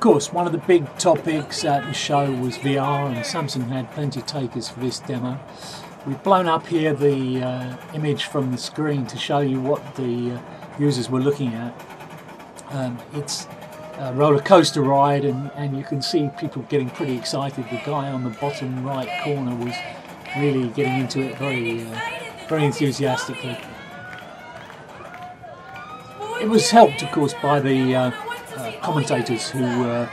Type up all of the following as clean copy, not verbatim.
course, one of the big topics at the show was VR, and Samsung had plenty of takers for this demo. We've blown up here the image from the screen to show you what the users were looking at. It's a roller coaster ride, and you can see people getting pretty excited. The guy on the bottom right corner was really getting into it very enthusiastically. It was helped, of course, by the commentators who were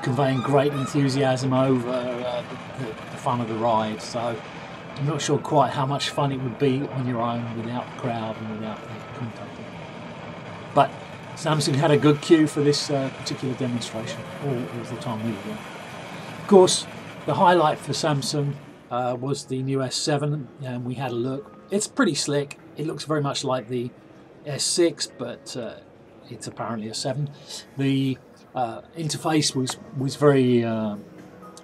conveying great enthusiasm over the fun of the ride. So I'm not sure quite how much fun it would be on your own without the crowd and without the commentator. But Samsung had a good cue for this particular demonstration all the time we were there. Of course, the highlight for Samsung was the new S7, and we had a look. It's pretty slick. It looks very much like the S6, but it's apparently a 7. The interface was very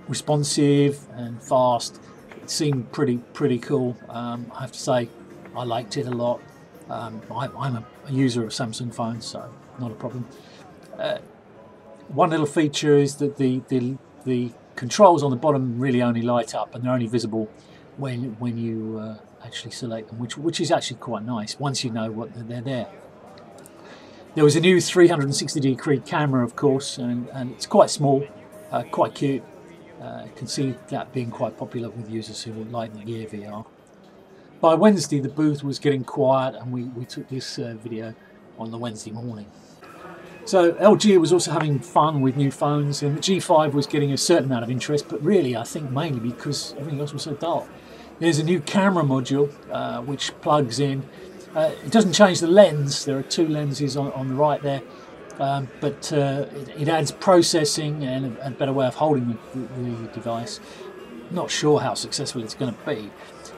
responsive and fast. It seemed pretty cool. I have to say, I liked it a lot. I'm a user of Samsung phones, so not a problem. One little feature is that the controls on the bottom really only light up, and they're only visible when you actually select them, which is actually quite nice once you know what they're there. There was a new 360-degree camera, of course, and it's quite small, quite cute. You can see that being quite popular with users who like the Gear VR. By Wednesday, the booth was getting quiet, and we took this video on the Wednesday morning. So LG was also having fun with new phones, and the G5 was getting a certain amount of interest, but really I think mainly because everything else was so dull. There's a new camera module which plugs in. It doesn't change the lens. There are 2 lenses on the right there, but it adds processing and a better way of holding the device. Not sure how successful it's going to be,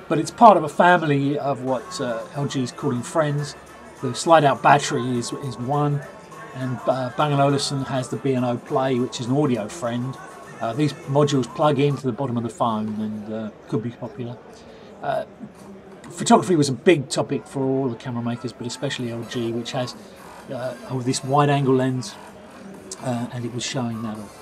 but it's part of a family of what LG is calling friends. The slide-out battery is one, and Bang & Olufsen has the B&O Play, which is an audio friend. These modules plug into the bottom of the phone and could be popular. Photography was a big topic for all the camera makers, but especially LG, which has this wide-angle lens, and it was showing that off.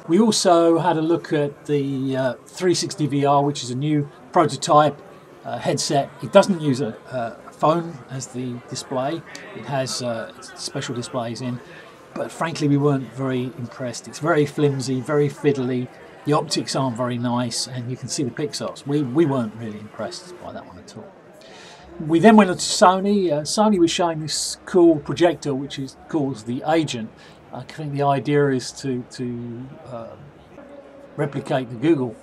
We also had a look at the 360 VR, which is a new prototype headset. It doesn't use a phone as the display. It has special displays in, but frankly we weren't very impressed. It's very flimsy, very fiddly. The optics aren't very nice, and you can see the pixels. We weren't really impressed by that one at all. We then went on to Sony. Sony was showing this cool projector, which is called the Agent. I think the idea is to replicate the Google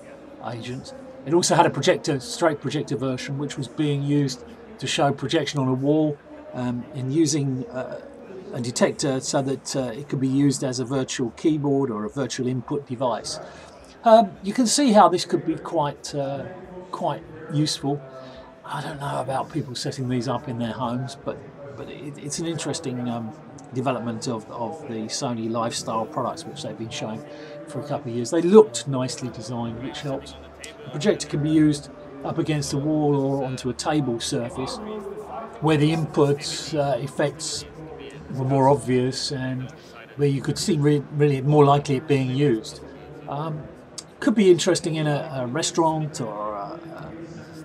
Agent. It also had a straight projector version, which was being used to show projection on a wall, and using a detector so that it could be used as a virtual keyboard or a virtual input device. You can see how this could be quite useful. I don't know about people setting these up in their homes, but it's an interesting development of the Sony lifestyle products, which they've been showing for a couple of years. They looked nicely designed, which helps. The projector can be used up against a wall or onto a table surface where the input effects were more obvious and where you could see really more likely it being used. Could be interesting in a restaurant or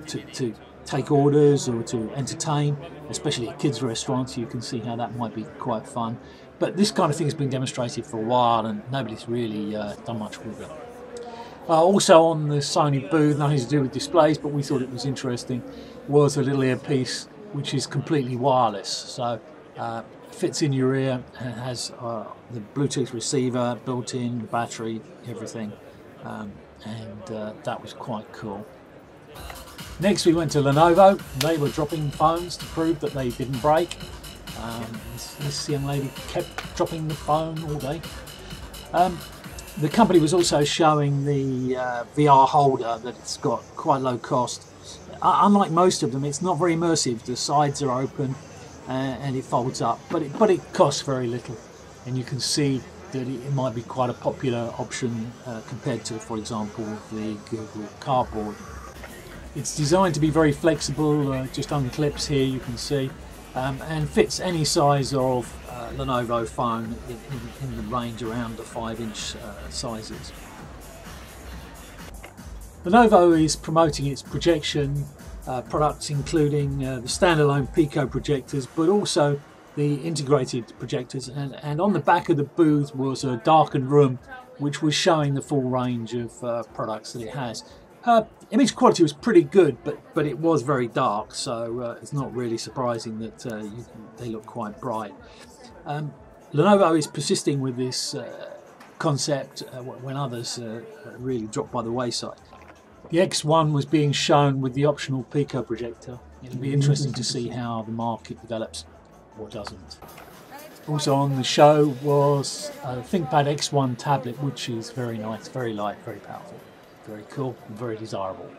to take orders or to entertain, especially at kids' restaurants. You can see how that might be quite fun. But this kind of thing has been demonstrated for a while, and nobody's really done much with it. Also on the Sony booth, nothing to do with displays, but we thought it was interesting, was a little earpiece which is completely wireless. So fits in your ear and has the Bluetooth receiver built in, the battery, everything. And that was quite cool. Next we went to Lenovo. They were dropping phones to prove that they didn't break. This young lady kept dropping the phone all day. The company was also showing the VR holder, that it's got quite low cost. Unlike most of them, it's not very immersive. The sides are open and it folds up, but it costs very little, and you can see that it might be quite a popular option compared to, for example, the Google Cardboard. It's designed to be very flexible, just unclips here, you can see. and fits any size of Lenovo phone in the range around the 5-inch sizes. Lenovo is promoting its projection products, including the standalone Pico projectors, but also the integrated projectors, and on the back of the booth was a darkened room which was showing the full range of products that it has. Image quality was pretty good, but it was very dark, so it's not really surprising that they look quite bright. Lenovo is persisting with this concept when others really drop by the wayside. The X1 was being shown with the optional Pico projector. It'll be interesting to see how the market develops or doesn't. Also on the show was a ThinkPad X1 tablet, which is very nice, very light, very powerful, very cool, and very desirable.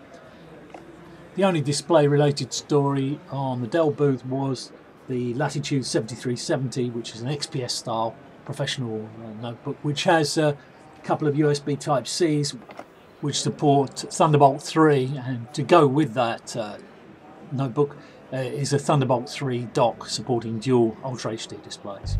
The only display related story on the Dell booth was the Latitude 7370, which is an XPS style professional notebook, which has a couple of USB Type-Cs which support Thunderbolt 3, and to go with that notebook is a Thunderbolt 3 dock supporting dual Ultra HD displays.